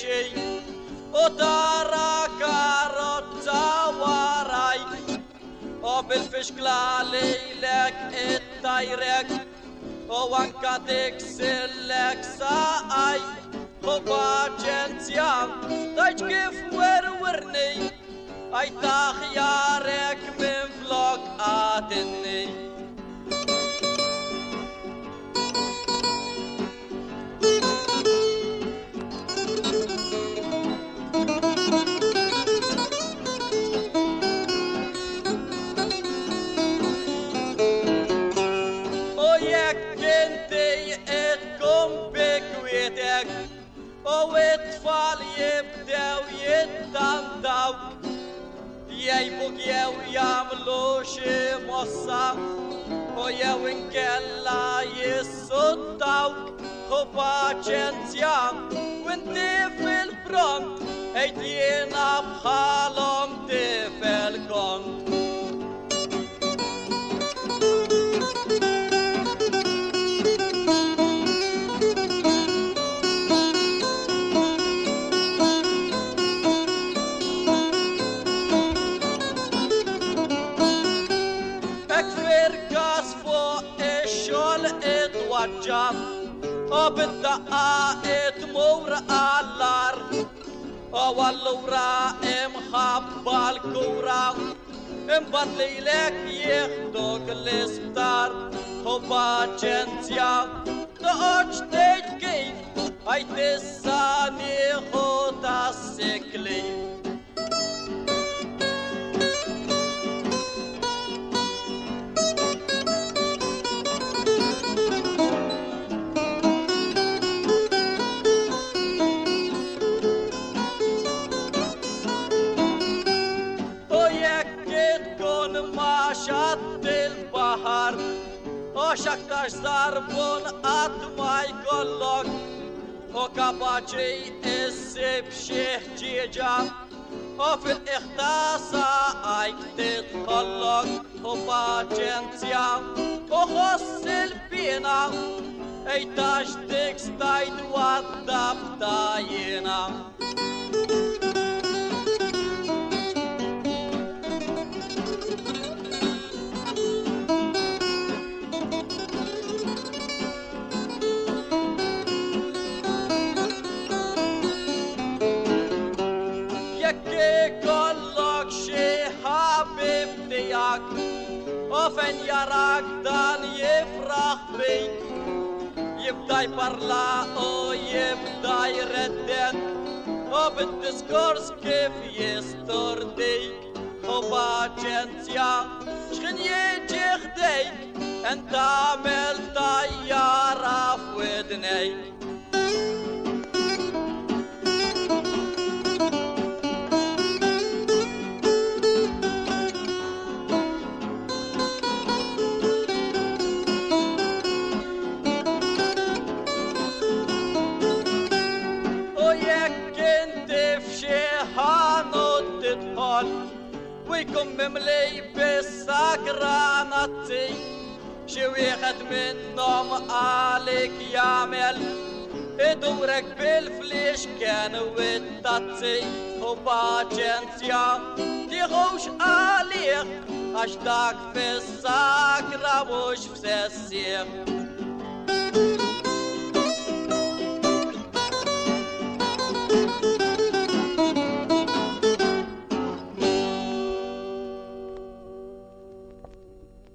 شي وترى كاروتا وراي وبالفشكلة ليلك الطيرك وانك تكسلك ساي وباجنتيا تجكف ورورني اي تخيارك من فلوك آتني وإطفال يبدأوا يتندوا يبقوا يعملوا شي مصة وينكلا يسطوا وباجنتيا وانتي في الفرونت ايدينا بخالهم تفلكم وجاب وبالدقائق مور علار والورا محبة الكورة مبطلي لك يخدوك الاسبتار وباجنتيا تقوش تجكي هاي تساني خوتا السكلي شط البحر وشكتش ضربون أطماي كلك وكباجي السب شيخ جيجا وفي الإختصاء ايك تتخلق وباجنتيا وخص البينا ايتاش تكستايد وادب داينا كلك شي حبيب دياك وفن يراك دان يفرح بي يبدا يبرلا ويبدا يردد وبالدسكورس كيف يسترديك وباجنتيا شخن يجي خديك انت عمل طيارة في ودني ويكون مملي بالسكرانتي شي واحد منهم عليك يعمل يدورك بالفليش كان والتاتي وباجنتيا تيغوش عليك اشتاق في السكرة وش في السيخ